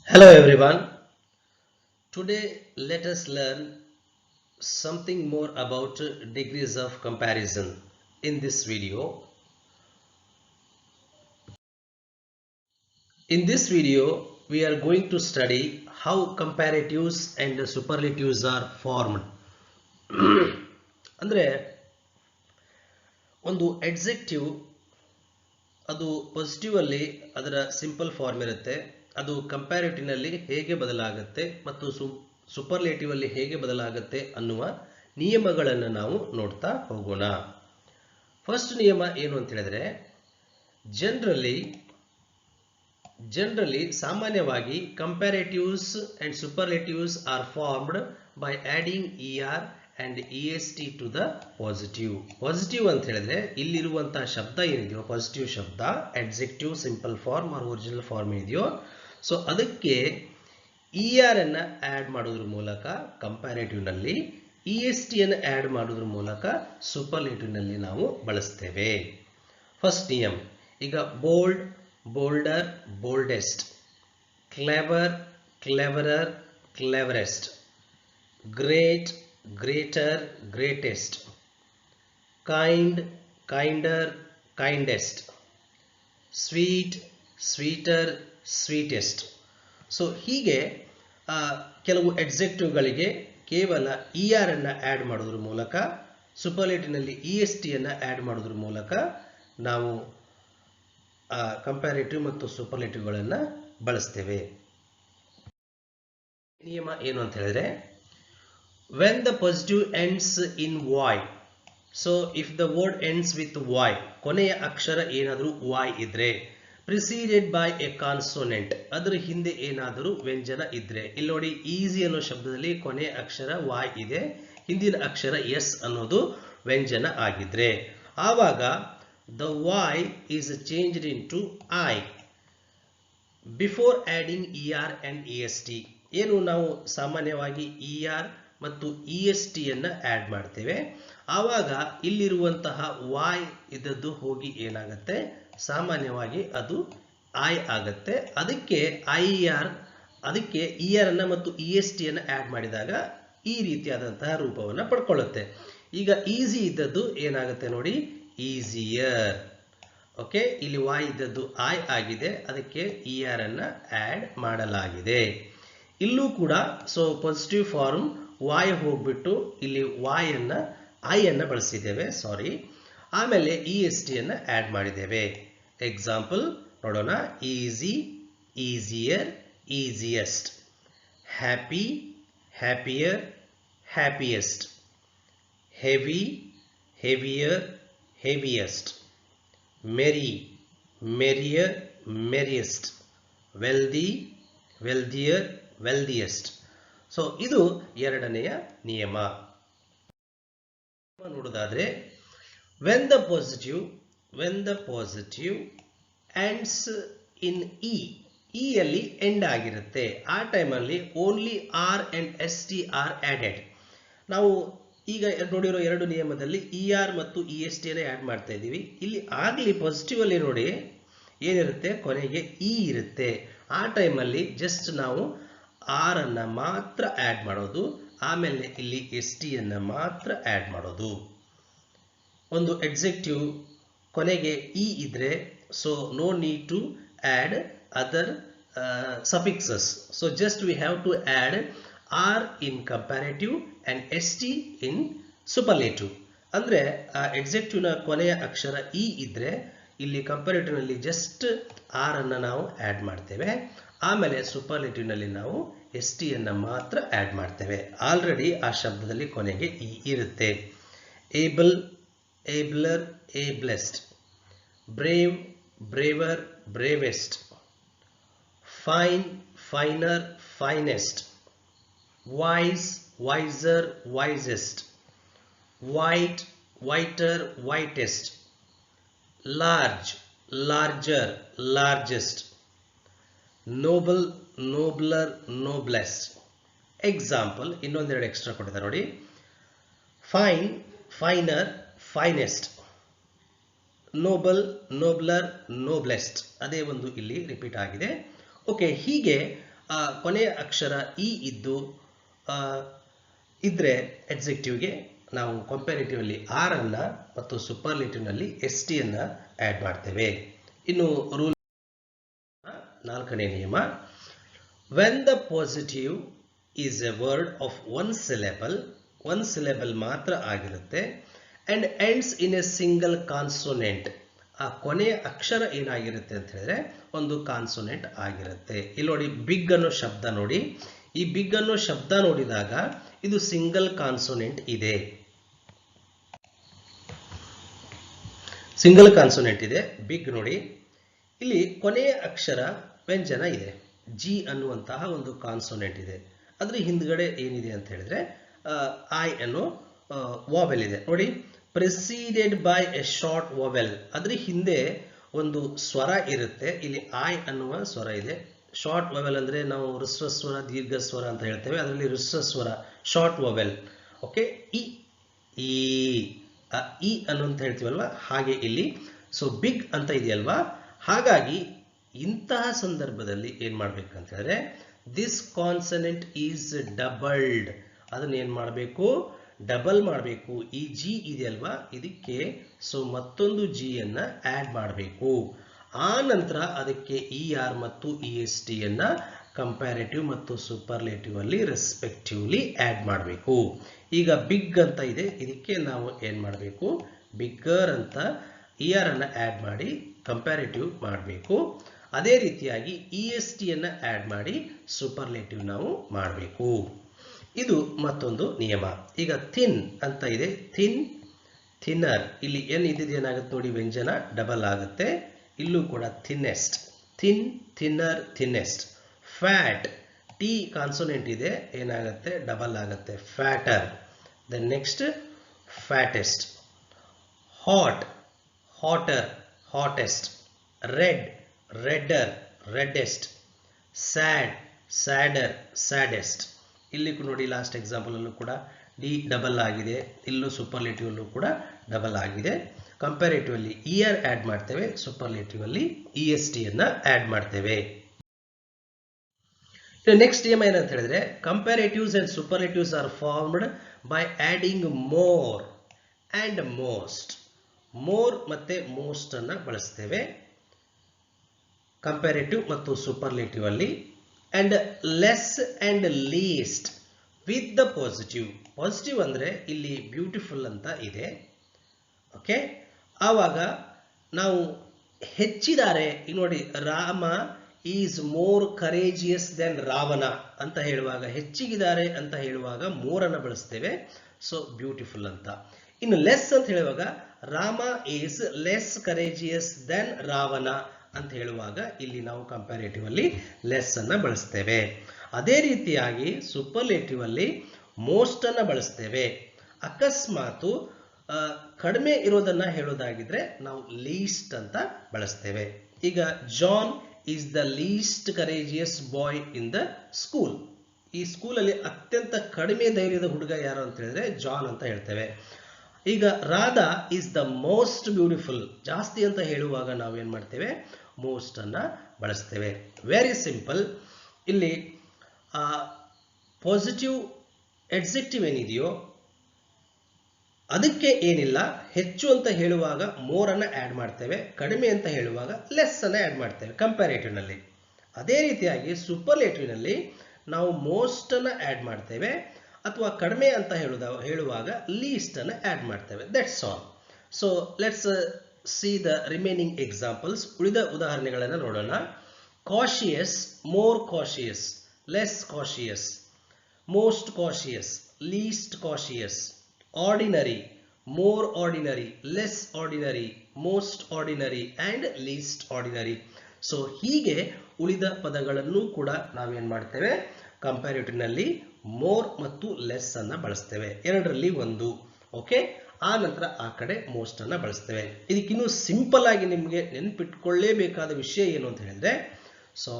Hello everyone. Today let us learn something more about degrees of comparison. In this video, we are going to study how comparatives and superlatives are formed. ಅಂದ್ರೆ ಒಂದು adjective ಅದು positive ಅಲ್ಲಿ ಅದರ simple form ಇರುತ್ತೆ. ಅದು comparative ನಲ್ಲಿ ಹೇಗೆ ಬದಲಾಗುತ್ತೆ ಮತ್ತು ಸೂಪರ್ಲೇಟಿವ್ ಅಲ್ಲಿ ಹೇಗೆ ಬದಲಾಗುತ್ತೆ ಅನ್ನುವ ನಿಯಮಗಳನ್ನು ನಾವು ನೋಡ್ತಾ ಹೋಗೋಣ. ಫಸ್ಟ್ ನಿಯಮ ಏನು ಅಂತ ಹೇಳಿದ್ರೆ, ಜನರಲಿ ಸಾಮಾನ್ಯವಾಗಿ comparatives and superlatives are formed by adding e r and est to the positive ಅಂತ ಹೇಳಿದ್ರೆ ಇಲ್ಲಿರುವಂತಹ ಶಬ್ದ ಏನಿದೆಯೋ ಪಾಸಿಟಿವ್ ಶಬ್ದ adjective simple form or original form ಇದೆಯೋ, ಸೊ ಅದಕ್ಕೆ er ಅನ್ನ ಆಡ್ ಮಾಡೋದ್ರ ಮೂಲಕ ಕಂಪ್ಯಾರಿಟಿವ್ ನಲ್ಲಿ, est ಅನ್ನು ಆಡ್ ಮಾಡೋದ್ರ ಮೂಲಕ ಸೂಪರ್ಲೇಟಿವ್ ನಲ್ಲಿ ನಾವು ಬಳಸ್ತೇವೆ. ಫಸ್ಟ್ ನಿಯಮ, ಈಗ bold, bolder, ಬೋಲ್ಡೆಸ್ಟ್, clever, ಕ್ಲೆವರರ್, ಕ್ಲೆವರೆಸ್ಟ್, great, greater, greatest, kind, kinder, kindest, sweet, sweeter, sweetest. So ಹೀಗೆ ಕೆಲವು ಎಡ್ಜೆಕ್ಟಿವ್ಗಳಿಗೆ ಕೇವಲ ಇ ಆರ್ ಅನ್ನು ಆ್ಯಡ್ ಮಾಡೋದ್ರ ಮೂಲಕ, ಸೂಪರ್ಲೇಟಿವ್ನಲ್ಲಿ ಇ ಎಸ್ ಟಿ ಅನ್ನು ಆ್ಯಡ್ ಮಾಡೋದ್ರ ಮೂಲಕ ನಾವು ಕಂಪ್ಯಾರಿಟಿವ್ ಮತ್ತು ಸೂಪರ್ಲೇಟಿವ್ಗಳನ್ನು ಬಳಸ್ತೇವೆ. ನಿಯಮ ಏನು ಅಂತ ಹೇಳಿದ್ರೆ, when the positive ends in y, so if the word ends with y, ಕೊನೆಯ ಅಕ್ಷರ ಏನಾದರೂ y ಇದ್ರೆ, preceded by a consonant, ಅದರ ಹಿಂದೆ ಏನಾದರೂ ವ್ಯಂಜನ ಇದ್ರೆ, ಇಲ್ಲಿ ನೋಡಿ ಈಸಿ ಅನ್ನೋ ಶಬ್ದದಲ್ಲಿ ಕೊನೆಯ ಅಕ್ಷರ y ಇದೆ, ಹಿಂದಿನ ಅಕ್ಷರ s ಅನ್ನೋದು ವ್ಯಂಜನ ಆಗಿದ್ರೆ, ಆವಾಗ the y is changed into I before adding er and est. ಏನು ನಾವು ಸಾಮಾನ್ಯವಾಗಿ er ಮತ್ತು ಇ ಎಸ್ ಟಿ ಅನ್ನು ಆ್ಯಡ್ ಮಾಡ್ತೇವೆ, ಆವಾಗ ಇಲ್ಲಿರುವಂತಹ y ಇದ್ದದ್ದು ಹೋಗಿ ಏನಾಗುತ್ತೆ, ಸಾಮಾನ್ಯವಾಗಿ ಅದು ಐ ಆಗುತ್ತೆ. ಅದಕ್ಕೆ ಅದಕ್ಕೆ ಇ ಆರ್ ಅನ್ನು ಮತ್ತು ಇ ಎಸ್ ಟಿ ಅನ್ನು ಆ್ಯಡ್ ಮಾಡಿದಾಗ ಈ ರೀತಿಯಾದಂತಹ ರೂಪವನ್ನು ಪಡ್ಕೊಳ್ಳುತ್ತೆ. ಈಗ ಈಸಿ ಇದ್ದದ್ದು ಏನಾಗುತ್ತೆ ನೋಡಿ, ಈಸಿಯರ್. ಓಕೆ, ಇಲ್ಲಿ y ಇದ್ದದ್ದು ಐ ಆಗಿದೆ, ಅದಕ್ಕೆ ಇ ಆರ್ ಅನ್ನು ಆ್ಯಡ್ ಮಾಡಲಾಗಿದೆ. ಇಲ್ಲೂ ಕೂಡ ಸೊ ಪಾಸಿಟಿವ್ ಫಾರ್ಮ್ y ಹೋಗ್ಬಿಟ್ಟು ಇಲ್ಲಿ y ಅನ್ನ ಐ ಅನ್ನು ಬಳಸಿದ್ದೇವೆ, ಸಾರಿ, ಆಮೇಲೆ ಇ ಎಸ್ ಟಿ ಅನ್ನು ಆ್ಯಡ್ ಮಾಡಿದ್ದೇವೆ. ಎಕ್ಸಾಂಪಲ್ ನೋಡೋಣ. Easy, easier, easiest, happy, happier, happiest, heavy, heavier, heaviest, merry, merrier, merriest, wealthy, wealthier, wealthiest. So ಇದು ಎರಡನೆಯ ನಿಯಮ. ನೋಡೋದಾದ್ರೆ, when the positive ends in e, e ಅಲ್ಲಿ ಎಂಡ್ ಆಗಿರುತ್ತೆ, ಆ ಟೈಮಲ್ಲಿ only R and S T R added. ನಾವು ಈಗ ನೋಡಿರೋ ಎರಡು ನಿಯಮದಲ್ಲಿ ಇ ಆರ್ ಮತ್ತು ಇ ಎಸ್ ಟಿ ಅನ್ನು ಆ್ಯಡ್ ಮಾಡ್ತಾ ಇದ್ದೀವಿ. ಇಲ್ಲಿ ಆಗಲಿ ಪಾಸಿಟಿವ್ ಅಲ್ಲಿ ನೋಡಿ ಏನಿರುತ್ತೆ, ಕೊನೆಗೆ ಇ ಇರುತ್ತೆ, ಆ ಟೈಮಲ್ಲಿ ಜಸ್ಟ್ ನಾವು ಆರ್ ಅನ್ನು ಮಾತ್ರ ಆ್ಯಡ್ ಮಾಡೋದು, ಆಮೇಲೆ ಇಲ್ಲಿ ಎಸ್ ಟಿ ಅನ್ನು ಮಾತ್ರ ಆ್ಯಡ್ ಮಾಡೋದು. ಒಂದು ಎಡ್ಜೆಕ್ಟಿವ್ ಕೊನೆಗೆ ಇ ಇದ್ರೆ, so no need to add other suffixes, so just we have to add r in comparative and s t in superlative. ಅಂದರೆ ಆ ಎಡ್ಜೆಕ್ಟಿವ್ನ ಕೊನೆಯ ಅಕ್ಷರ ಇ ಇದ್ರೆ, ಇಲ್ಲಿ ಕಂಪ್ಯಾರಿಟಿವ್ನಲ್ಲಿ ಜಸ್ಟ್ ಆರ್ ಅನ್ನು ನಾವು ಆ್ಯಡ್ ಮಾಡ್ತೇವೆ, ಆಮೇಲೆ ಸೂಪರ್ಲೇಟಿವ್ನಲ್ಲಿ ನಾವು ಎಸ್ ಟಿ ಅನ್ನು ಮಾತ್ರ ಆ್ಯಡ್ ಮಾಡ್ತೇವೆ. ಆಲ್ರೆಡಿ ಆ ಶಬ್ದದಲ್ಲಿ ಕೊನೆಗೆ ಇ ಇರುತ್ತೆ. Able, abler, ablest, brave, braver, bravest, fine, finer, finest, wise, wiser, wisest, white, whiter, whitest, large, larger, largest, noble, nobler, noblest. Example ಇನ್ನೊಂದೆರಡು ಎಕ್ಸ್ಟ್ರಾ ಕೊಟ್ಟಿದ್ದಾರೆ ನೋಡಿ. Fine, finer, finest, noble, nobler, noblest, ಅದೇ ಒಂದು ಇಲ್ಲಿ repeat ಆಗಿದೆ. Okay, ಹೀಗೆ ಕೊನೆಯ ಅಕ್ಷರ E ಇದ್ದು ಇದ್ರೆ ಎಡ್ಜೆಕ್ಟಿವ್ಗೆ ನಾವು ಕಂಪ್ಯಾರಿಟಿವ್ಲಿ ಆರ್ ಅನ್ನ ಮತ್ತು ಸೂಪರ್ಲೇಟಿವ್ನಲ್ಲಿ ಎಸ್ ಟಿ ಅನ್ನ ಆಡ್ ಮಾಡ್ತೇವೆ. ಇನ್ನು ರೂಲ್ 4ನೇ ನಿಯಮ, when the positive is A word of one syllable ಮಾತ್ರ ಆಗಿರುತ್ತೆ and ends in a single consonant, ಆ ಕೊನೆಯ ಅಕ್ಷರ ಏನಾಗಿರುತ್ತೆ ಅಂತ ಹೇಳಿದ್ರೆ ಒಂದು ಕಾನ್ಸೋನೆಂಟ್ ಆಗಿರುತ್ತೆ. ಇಲ್ಲಿ ನೋಡಿ ಬಿಗ್ ಅನ್ನೋ ಶಬ್ದ ನೋಡಿ, ಈ ಬಿಗ್ ಅನ್ನೋ ಶಬ್ದ ನೋಡಿದಾಗ ಇದು ಸಿಂಗಲ್ ಕಾನ್ಸೋನೆಂಟ್ ಇದೆ, ಸಿಂಗಲ್ ಕಾನ್ಸೋನೆಂಟ್ ಇದೆ ಬಿಗ್ ನೋಡಿ. ಇಲ್ಲಿ ಕೊನೆಯ ಅಕ್ಷರ ವ್ಯಂಜನ ಇದೆ, ಜಿ ಅನ್ನುವಂತಹ ಒಂದು ಕಾನ್ಸೋನೆಂಟ್ ಇದೆ. ಅದ್ರ ಹಿಂದ್ಗಡೆ ಏನಿದೆ ಅಂತ ಹೇಳಿದ್ರೆ ಐ ಅನ್ನೋ ವಾವೆಲ್ ಇದೆ ನೋಡಿ. ಪ್ರೆಸೀಡೆಡ್ ಬೈ ಎ ಶಾರ್ಟ್ ವಾವೆಲ್, ಅದ್ರ ಹಿಂದೆ ಒಂದು ಸ್ವರ ಇರುತ್ತೆ. ಇಲ್ಲಿ ಐ ಅನ್ನುವ ಸ್ವರ ಇದೆ. ಶಾರ್ಟ್ ವಾವೆಲ್ ಅಂದ್ರೆ ನಾವು ಹ್ರಸ್ವ ಸ್ವರ, ದೀರ್ಘ ಸ್ವರ ಅಂತ ಹೇಳ್ತೇವೆ. ಅದರಲ್ಲಿ ಹ್ರಸ್ವ ಸ್ವರ ಶಾರ್ಟ್ ವಾವೆಲ್. ಓಕೆ, ಇ ಅನ್ನುವಂತ ಹೇಳ್ತೀವಲ್ವಾ, ಹಾಗೆ ಇಲ್ಲಿ ಸೊ ಬಿಗ್ ಅಂತ ಇದೆಯಲ್ವಾ. ಹಾಗಾಗಿ ಇಂತಹ ಸಂದರ್ಭದಲ್ಲಿ ಏನ್ ಮಾಡ್ಬೇಕಂತ ಹೇಳಿದ್ರೆ ದಿಸ್ ಕಾನ್ಸನೆಂಟ್ ಈಸ್ ಡಬಲ್ಡ್, ಅದನ್ನ ಏನ್ ಮಾಡಬೇಕು, ಡಬಲ್ ಮಾಡಬೇಕು. ಈ ಜಿ ಇದೆಯಲ್ವಾ, ಇದಕ್ಕೆ ಸೊ ಮತ್ತೊಂದು ಜಿ ಅನ್ನ ಆಡ್ ಮಾಡಬೇಕು. ಆ ನಂತರ ಅದಕ್ಕೆ ಇ ಆರ್ ಮತ್ತು ಇ ಎಸ್ ಟಿ ಅನ್ನ ಕಂಪ್ಯಾರಿಟಿವ್ ಮತ್ತು ಸೂಪರ್ಲೇಟಿವ್ ಅಲ್ಲಿ ರೆಸ್ಪೆಕ್ಟಿವ್ಲಿ ಆಡ್ ಮಾಡಬೇಕು. ಈಗ ಬಿಗ್ ಅಂತ ಇದೆ, ಇದಕ್ಕೆ ನಾವು ಏನ್ ಮಾಡಬೇಕು, ಬಿಗ್ಗರ್ ಅಂತ ಇ ಆರ್ ಅನ್ನ ಆಡ್ ಮಾಡಿ ಕಂಪ್ಯಾರಿಟಿವ್ ಮಾಡಬೇಕು. ಅದೇ ರೀತಿಯಾಗಿ ಇ ಎಸ್ ಟಿ ಅನ್ನ ಆಡ್ ಮಾಡಿ ಸೂಪರ್ಲೇಟಿವ್ ನಾವು ಮಾಡಬೇಕು. ಇದು ಮತ್ತೊಂದು ನಿಯಮ. ಈಗ ಥಿನ್ ಅಂತ ಇದೆ, ಥಿನ್, ಥಿನ್ನರ್, ಇಲ್ಲಿ ಏನ್ ಇದ್ದಿದ್ದು ಏನಾಗುತ್ತೆ ನೋಡಿ, ವ್ಯಂಜನ ಡಬಲ್ ಆಗುತ್ತೆ. ಇಲ್ಲೂ ಕೂಡ thinnest, thin, thinner, thinnest. Fat, t consonant ಇದೆ, ಏನಾಗುತ್ತೆ ಡಬಲ್ ಆಗುತ್ತೆ, fatter. Then next fattest. Hot, hotter, hottest. Red, redder, reddest. Sad, sadder, saddest. ಇಲ್ಲಿ ನೋಡಿ ಲಾಸ್ಟ್ ಎಕ್ಸಾಂಪಲ್ ಅಲ್ಲೂ ಕೂಡ ಡಿ ಡಬಲ್ ಆಗಿದೆ, ಇಲ್ಲೂ ಸೂಪರ್ಲೇಟಿವ್ ಅಲ್ಲೂ ಕೂಡ ಡಬಲ್ ಆಗಿದೆ. ಕಂಪ್ಯಾರಿಟಿವ್ ಅಲ್ಲಿ ಇ ಆರ್ ಆಡ್ ಮಾಡ್ತೇವೆ, ಸೂಪರ್ಲೇಟಿವ್ ಅಲ್ಲಿ ಇ ಎಸ್ ಟಿ ಅನ್ನ ಆಡ್ ಮಾಡ್ತೇವೆ. ನೆಕ್ಸ್ಟ್ ನಿಯಮ ಏನಂತ ಹೇಳಿದ್ರೆ comparatives and superlatives are formed by adding more and most. More ಮತ್ತೆ ಮೋಸ್ಟ್ ಅನ್ನ ಬಳಸ್ತೇವೆ ಕಂಪ್ಯಾರಿಟಿವ್ ಮತ್ತು ಸೂಪರ್ಲೇಟಿವ್ ಅಲ್ಲಿ. And less and least with the positive. Positive ಅಂದ್ರೆ ಇಲ್ಲಿ ಬ್ಯೂಟಿಫುಲ್ ಅಂತ ಇದೆ. ಓಕೆ, ಆವಾಗ ನಾವು ಹೆಚ್ಚಿದ್ದಾರೆ. ಈಗ ನೋಡಿ, Rama is more courageous than Ravana ಅಂತ ಹೇಳುವಾಗ, ಹೆಚ್ಚಿಗಿದ್ದಾರೆ ಅಂತ ಹೇಳುವಾಗ ಮೋರ್ ಅನ್ನ ಬಳಸ್ತೇವೆ, ಸೊ ಬ್ಯೂಟಿಫುಲ್ ಅಂತ. ಇನ್ನು ಲೆಸ್ ಅಂತ ಹೇಳುವಾಗ Rama is less courageous than Ravana ಅಂತ ಹೇಳುವಾಗ ಇಲ್ಲಿ ನಾವು ಕಂಪ್ಯಾರಿಟಿವ್ ಅಲ್ಲಿ ಲೆಸ್ ಅನ್ನ ಬಳಸ್ತೇವೆ. ಅದೇ ರೀತಿಯಾಗಿ ಸೂಪರ್ಲೇಟಿವ್ ಅಲ್ಲಿ ಮೋಸ್ಟ್ ಅನ್ನ ಬಳಸ್ತೇವೆ. ಅಕಸ್ಮಾತ್ ಕಡಿಮೆ ಇರೋದನ್ನ ಹೇಳೋದಾಗಿದ್ರೆ ನಾವು ಲೀಸ್ಟ್ ಅಂತ ಬಳಸ್ತೇವೆ. ಈಗ John is the least courageous boy in the school. ಈ ಸ್ಕೂಲಲ್ಲಿ ಅತ್ಯಂತ ಕಡಿಮೆ ಧೈರ್ಯದ ಹುಡುಗ ಯಾರು ಅಂತ ಹೇಳಿದ್ರೆ ಜಾನ್ ಅಂತ ಹೇಳ್ತೇವೆ. ಈಗ Radha is the most beautiful, ಜಾಸ್ತಿ ಅಂತ ಹೇಳುವಾಗ ನಾವೇನ್ ಮಾಡ್ತೇವೆ, ಮೋಸ್ಟ್ ಅನ್ನ ಬಳಸ್ತೇವೆ. Very simple. ಇಲ್ಲಿ ಪಾಸಿಟಿವ್ ಎಡ್ಜೆಕ್ಟಿವ್ ಏನಿದೆಯೋ ಅದಕ್ಕೆ ಏನಿಲ್ಲ, ಹೆಚ್ಚು ಅಂತ ಹೇಳುವಾಗ ಮೋರ್ ಅನ್ನ ಆಡ್ ಮಾಡ್ತೇವೆ, ಕಡಿಮೆ ಅಂತ ಹೇಳುವಾಗ ಲೆಸ್ ಅನ್ನ ಆಡ್ ಮಾಡ್ತೇವೆ ಕಂಪ್ಯಾರಿಟಿವ್ ನಲ್ಲಿ. ಅದೇ ರೀತಿಯಾಗಿ ಸೂಪರ್ಲೇಟಿವ್ ನಲ್ಲಿ ನಾವು ಮೋಸ್ಟ್ ಅನ್ನ ಆಡ್ ಮಾಡ್ತೇವೆ, ಅಥವಾ ಕಡಿಮೆ ಅಂತ ಹೇಳುವಾಗ ಲೀಸ್ಟ್ ಅನ್ನ ಆಡ್ ಮಾಡ್ತೇವೆ. That's all. So let's see the remaining examples. ಉಳಿದ ಉದಾಹರಣೆಗಳನ್ನು ನೋಡೋಣ. Cautious, more cautious, less cautious. Most cautious, least cautious. Ordinary, more ordinary, less ordinary, most ordinary and least ordinary. So ಹೀಗೆ ಉಳಿದ ಪದಗಳನ್ನು ಕೂಡ ನಾವೇನ್ ಮಾಡ್ತೇವೆ, ಕಂಪ್ಯಾರಿಟಿವ್ ನಲ್ಲಿ ಮೋರ್ ಮತ್ತು ಲೆಸ್ ಅನ್ನ ಬಳಸ್ತೇವೆ, ಎರಡರಲ್ಲಿ ಒಂದು. ಓಕೆ, ಆ ನಂತರ ಆ ಕಡೆ ಮೋಸ್ಟ್ ಅನ್ನ ಬಳಸ್ತೇವೆ. ಇದಕ್ಕಿನ್ನೂ ಸಿಂಪಲ್ ಆಗಿ ನಿಮಗೆ ನೆನಪಿಟ್ಕೊಳ್ಳೇಬೇಕಾದ ವಿಷಯ ಏನು ಅಂತ ಹೇಳಿದ್ರೆ, ಸೊ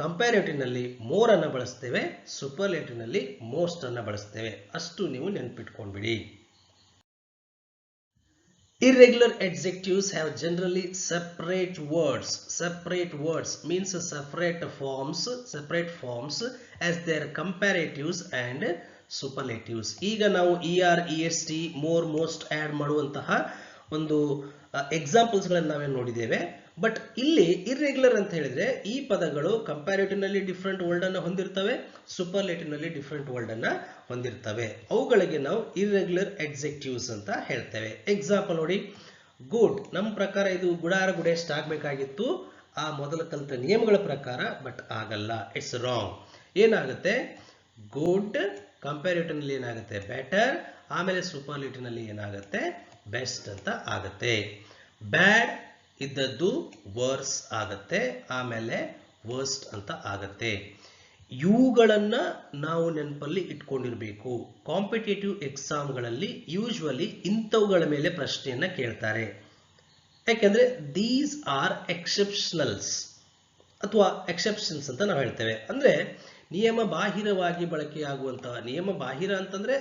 ಕಂಪ್ಯಾರಿಟಿವ್ ನಲ್ಲಿ ಮೋರ್ ಅನ್ನ ಬಳಸ್ತೇವೆ, ಸೂಪರ್ಲೇಟಿವ್ ನಲ್ಲಿ ಮೋಸ್ಟ್ ಅನ್ನ ಬಳಸ್ತೇವೆ. ಅಷ್ಟು ನೀವು ನೆನಪಿಟ್ಕೊಂಡ್ಬಿಡಿ. Irregular adjectives have generally separate words. Separate words means separate forms as their comparatives and superlatives. ಈಗ ನಾವು ER, EST, more, most add ಮಾಡುವಂತಹ ಒಂದು ಎಕ್ಸಾಂಪಲ್ಸ್ ಗಳನ್ನು ನಾವೇ ನೋಡಿದ್ದೇವೆ. ಬಟ್ ಇಲ್ಲಿ ಇರ್ರೆಗ್ಯುಲರ್ ಅಂತ ಹೇಳಿದ್ರೆ ಈ ಪದಗಳು ಕಂಪ್ಯಾರಿಟಿವ್ ನಲ್ಲಿ ಡಿಫರೆಂಟ್ ವರ್ಡ್ ಅನ್ನು ಹೊಂದಿರ್ತವೆ, ಸೂಪರ್ಲೇಟಿವ್ ನಲ್ಲಿ ಡಿಫರೆಂಟ್ ವರ್ಡ್ ಅನ್ನ ಹೊಂದಿರ್ತವೆ. ಅವುಗಳಿಗೆ ನಾವು ಇರ್ರೆಗ್ಯುಲರ್ ಅಡ್ಜೆಕ್ಟಿವ್ಸ್ ಅಂತ ಹೇಳ್ತೇವೆ. ಎಕ್ಸಾಂಪಲ್ ನೋಡಿ, ಗುಡ್. ನಮ್ಮ ಪ್ರಕಾರ ಇದು ಗುಡಾರ ಗುಡೆಸ್ಟ್ ಆಗಬೇಕಾಗಿತ್ತು ಆ ಮೊದಲ ಕಲಿತ ನಿಯಮಗಳ ಪ್ರಕಾರ, ಬಟ್ ಆಗಲ್ಲ, ಇಟ್ಸ್ ರಾಂಗ್. ಏನಾಗುತ್ತೆ, ಗುಡ್ ಕಂಪ್ಯಾರಿಟಿವ್ ನಲ್ಲಿ ಏನಾಗುತ್ತೆ ಬೆಟರ್, ಆಮೇಲೆ ಸೂಪರ್ಲೇಟಿವ್ ನಲ್ಲಿ ಏನಾಗುತ್ತೆ ಬೆಸ್ಟ್ ಅಂತ ಆಗುತ್ತೆ. ಬ್ಯಾಡ್ ಇದ್ದದ್ದು ವರ್ಸ್ ಆಗತ್ತೆ, ಆಮೇಲೆ ವರ್ಸ್ಟ್ ಅಂತ ಆಗತ್ತೆ. ಇವುಗಳನ್ನ ನಾವು ನೆನಪಲ್ಲಿ ಇಟ್ಕೊಂಡಿರ್ಬೇಕು. ಕಾಂಪಿಟೇಟಿವ್ ಎಕ್ಸಾಮ್ಗಳಲ್ಲಿ ಯೂಶುವಲಿ ಇಂಥವುಗಳ ಮೇಲೆ ಪ್ರಶ್ನೆಯನ್ನ ಕೇಳ್ತಾರೆ. ಯಾಕೆಂದ್ರೆ ದೀಸ್ ಆರ್ ಎಕ್ಸೆಪ್ಷನಲ್ಸ್ ಅಥವಾ ಎಕ್ಸೆಪ್ಷನ್ಸ್ ಅಂತ ನಾವು ಹೇಳ್ತೇವೆ. ಅಂದ್ರೆ ನಿಯಮ ಬಾಹಿರವಾಗಿ ಬಳಕೆಯಾಗುವಂತಹ, ನಿಯಮ ಬಾಹಿರ ಅಂತಂದ್ರೆ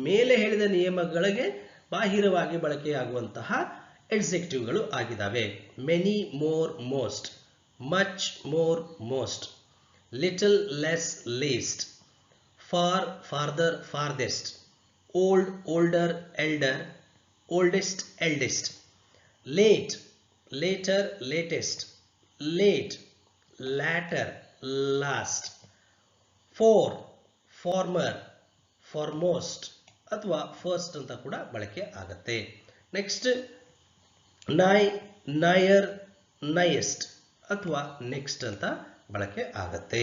ಮೇಲೆ ಹೇಳಿದ ನಿಯಮಗಳಿಗೆ ಬಾಹಿರವಾಗಿ ಬಳಕೆಯಾಗುವಂತಹ ಎಡ್ಜೆಕ್ಟಿವ್ಗಳು ಆಗಿದ್ದಾವೆ. Many, more, most, much, more, most, little, less, least, far, farther, farthest, old, older, elder, oldest, eldest, late, later, latest, late, latter, last, fore, former, foremost ಅಥವಾ ಫಸ್ಟ್ ಅಂತ ಕೂಡ ಬಳಕೆ ಆಗತ್ತೆ. ನೆಕ್ಸ್ಟ್ ನೈ, ನಯರ್, ನಯೆಸ್ಟ್ ಅಥವಾ ನೆಕ್ಸ್ಟ್ ಅಂತ ಬಳಕೆ ಆಗತ್ತೆ.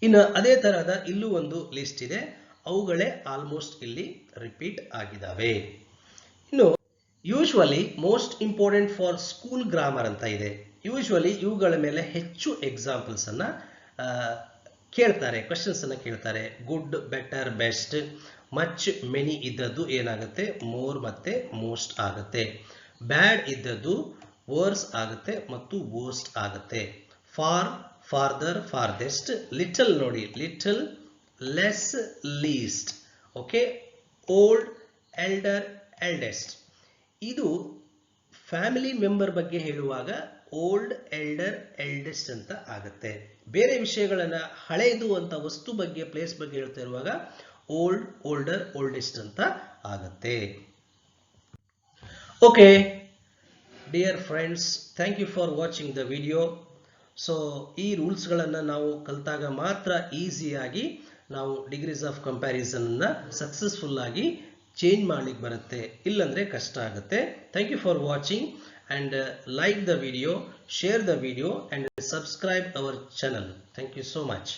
ಇನ್ನು ಅದೇ ತರಹದ ಇಲ್ಲೂ ಒಂದು ಲಿಸ್ಟ್ ಇದೆ, ಅವುಗಳೇ ಆಲ್ಮೋಸ್ಟ್ ಇಲ್ಲಿ ರಿಪೀಟ್ ಆಗಿದ್ದಾವೆ. ಇನ್ನು usually most important for school grammar ಅಂತ ಇದೆ. ಯೂಶುವಲಿ ಇವುಗಳ ಮೇಲೆ ಹೆಚ್ಚು ಎಕ್ಸಾಂಪಲ್ಸ್ ಅನ್ನ ಕೇಳ್ತಾರೆ, ಕ್ವಶನ್ಸ್ ಅನ್ನ ಕೇಳ್ತಾರೆ. Good, better, best, much, many ಇದ್ದದ್ದು ಏನಾಗುತ್ತೆ ಮೋರ್ ಮತ್ತೆ ಮೋಸ್ಟ್ ಆಗುತ್ತೆ. ಬ್ಯಾಡ್ ಇದ್ದದ್ದು ವರ್ಸ್ ಆಗುತ್ತೆ ಮತ್ತು ವೋಸ್ಟ್ ಆಗುತ್ತೆ. ಫಾರ್, ಫಾರ್ದರ್, ಫಾರ್ದೆಸ್ಟ್, ಲಿಟಲ್ ನೋಡಿ little, less, least, okay, old, elder, eldest. ಇದು ಫ್ಯಾಮಿಲಿ ಮೆಂಬರ್ ಬಗ್ಗೆ ಹೇಳುವಾಗ ಓಲ್ಡ್, ಎಲ್ಡರ್, ಎಲ್ಡೆಸ್ಟ್ ಅಂತ ಆಗುತ್ತೆ. ಬೇರೆ ವಿಷಯಗಳನ್ನ ಹಳೆಯದು ಅಂತ ವಸ್ತು ಬಗ್ಗೆ, ಪ್ಲೇಸ್ ಬಗ್ಗೆ ಹೇಳ್ತಾ ಇರುವಾಗ ಓಲ್ಡ್, ಓಲ್ಡರ್, ಓಲ್ಡೆಸ್ಟ್ ಅಂತ ಆಗತ್ತೆ. Okay dear friends, thank you for watching the video. So ಈ ರೂಲ್ಸ್ಗಳನ್ನು ನಾವು ಕಲಿತಾಗ ಮಾತ್ರ ಈಸಿಯಾಗಿ ನಾವು ಡಿಗ್ರೀಸ್ ಆಫ್ ಕಂಪ್ಯಾರಿಸನ್ ಅನ್ನ ಸಕ್ಸಸ್ಫುಲ್ ಆಗಿ ಚೇಂಜ್ ಮಾಡ್ಲಿಕ್ಕೆ ಬರುತ್ತೆ, ಇಲ್ಲಂದ್ರೆ ಕಷ್ಟ ಆಗುತ್ತೆ. Thank you for watching and like the video, share the video and subscribe our channel. Thank you so much.